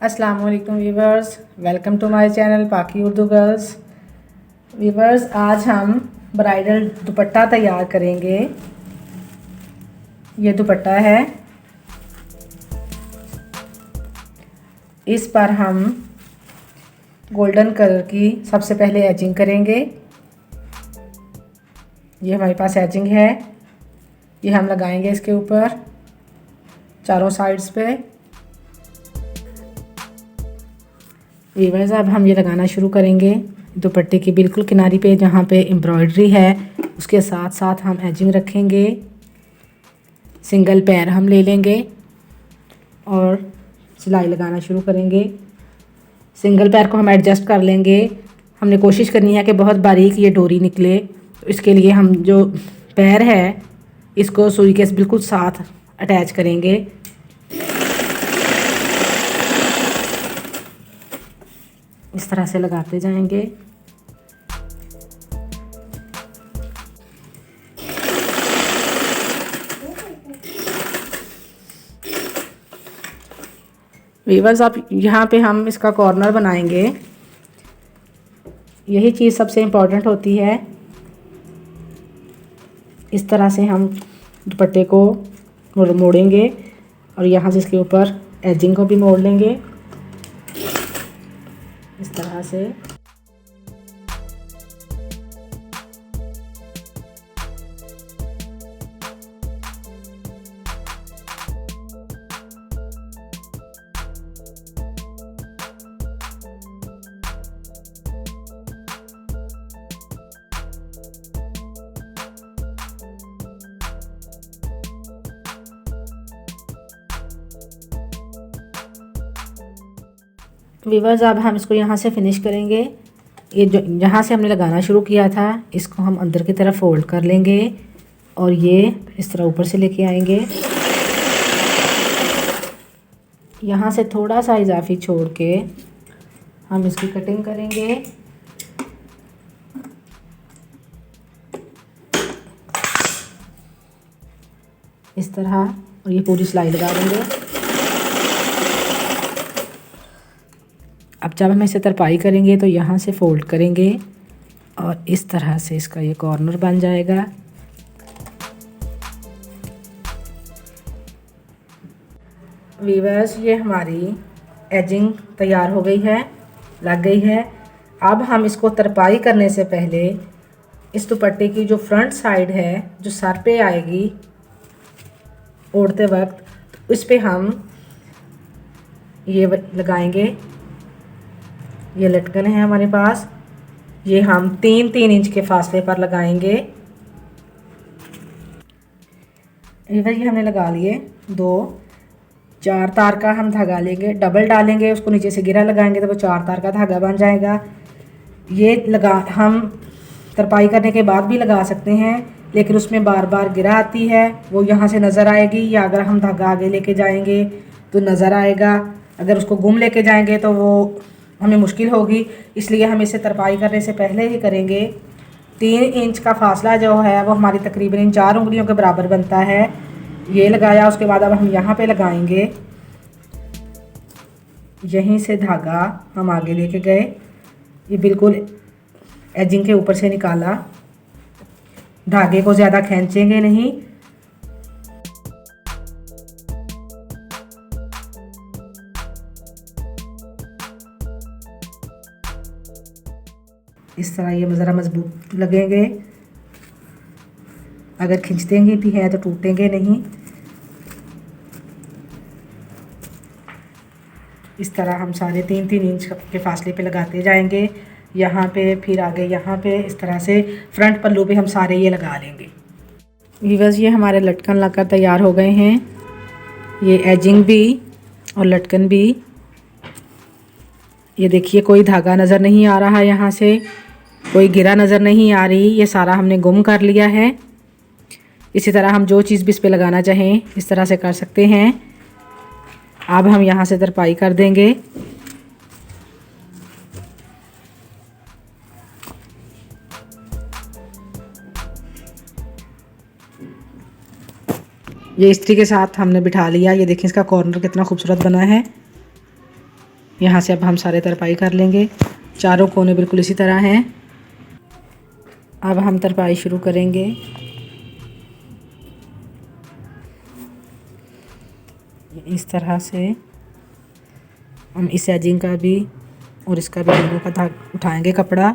अस्सलाम वालेकुम viewers, welcome to my channel Paki Urdu girls. Viewers, आज हम ब्राइडल दुपट्टा तैयार करेंगे। ये दुपट्टा है, इस पर हम गोल्डन कलर की सबसे पहले एजिंग करेंगे। ये हमारे पास एजिंग है, ये हम लगाएंगे इसके ऊपर चारों साइड्स पे। वीवर्स, अब हम ये लगाना शुरू करेंगे दुपट्टे की बिल्कुल किनारी पे, जहाँ पे एम्ब्रॉयडरी है उसके साथ साथ हम एजिंग रखेंगे। सिंगल पैर हम ले लेंगे और सिलाई लगाना शुरू करेंगे। सिंगल पैर को हम एडजस्ट कर लेंगे। हमने कोशिश करनी है कि बहुत बारीक ये डोरी निकले, तो इसके लिए हम जो पैर है इसको सुई के बिल्कुल साथ अटैच करेंगे। इस तरह से लगाते जाएंगे। वीवर्स, अब यहाँ पे हम इसका कॉर्नर बनाएंगे। यही चीज़ सबसे इम्पोर्टेंट होती है। इस तरह से हम दुपट्टे को मोड़ेंगे और यहाँ से इसके ऊपर एजिंग को भी मोड़ लेंगे इस तरह से। वीवर्स, अब हम इसको यहाँ से फिनिश करेंगे। ये जो जहाँ से हमने लगाना शुरू किया था इसको हम अंदर की तरफ फोल्ड कर लेंगे और ये इस तरह ऊपर से लेके आएंगे। यहाँ से थोड़ा सा इजाफी छोड़ के हम इसकी कटिंग करेंगे। इस तरह, और ये पूरी सिलाई लगा देंगे। अब जब हम इसे तरपाई करेंगे तो यहाँ से फोल्ड करेंगे और इस तरह से इसका ये कॉर्नर बन जाएगा। वीवर्स, ये हमारी एजिंग तैयार हो गई है, लग गई है। अब हम इसको तरपाई करने से पहले इस दुपट्टे की जो फ्रंट साइड है जो सर पे आएगी ओढ़ते वक्त, तो इस पे हम ये लगाएंगे। ये लटकन है हमारे पास, ये हम 3-3 इंच के फासले पर लगाएंगे। ये हमने लगा लिए 4 तार का हम धागा लेंगे, डबल डालेंगे, उसको नीचे से गिरा लगाएंगे तो वो 4 तार का धागा बन जाएगा। ये हम तरपाई करने के बाद भी लगा सकते हैं, लेकिन उसमें बार बार गिरा आती है, वो यहाँ से नज़र आएगी, या अगर हम धागा आगे लेके जाएंगे तो नज़र आएगा। अगर उसको गुम लेके जाएंगे तो वो हमें मुश्किल होगी, इसलिए हम इसे तरपाई करने से पहले ही करेंगे। 3 इंच का फासला जो है वो हमारी तकरीबन इन 4 उंगलियों के बराबर बनता है। ये लगाया, उसके बाद अब हम यहाँ पे लगाएंगे। यहीं से धागा हम आगे लेके गए, ये बिल्कुल एजिंग के ऊपर से निकाला। धागे को ज़्यादा खींचेंगे नहीं। इस तरह ये ज़रा मजबूत लगेंगे, अगर खींचतेंगे भी हैं तो टूटेंगे नहीं। इस तरह हम सारे 3-3 इंच के फासले पे लगाते जाएंगे। यहाँ पे, फिर आगे यहाँ पे, इस तरह से फ्रंट पल्लू पे हम सारे ये लगा लेंगे। वीवर्स, ये हमारे लटकन लगकर तैयार हो गए हैं। ये एजिंग भी और लटकन भी। ये देखिए, कोई धागा नज़र नहीं आ रहा, यहाँ से कोई गिरा नज़र नहीं आ रही, ये सारा हमने गुम कर लिया है। इसी तरह हम जो चीज़ भी इस पे लगाना चाहें इस तरह से कर सकते हैं। अब हम यहाँ से तरपाई कर देंगे। ये इस्त्री के साथ हमने बिठा लिया। ये देखिए इसका कॉर्नर कितना खूबसूरत बना है। यहाँ से अब हम सारे तरपाई कर लेंगे। चारों कोने बिल्कुल इसी तरह हैं। अब हम तरपाई शुरू करेंगे। इस तरह से हम इस एजिंग का भी और इसका भी दोनों का धागा उठाएंगे कपड़ा।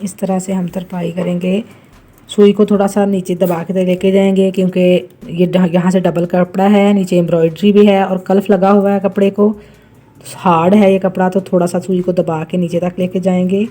इस तरह से हम तरपाई करेंगे। सुई को थोड़ा सा नीचे दबा के लेके जाएंगे क्योंकि ये यहाँ से डबल कपड़ा है, नीचे एम्ब्रॉयडरी भी है और कल्फ लगा हुआ है कपड़े को, हार्ड है ये कपड़ा, तो थोड़ा सा सुई को दबा के नीचे तक लेके जाएंगे।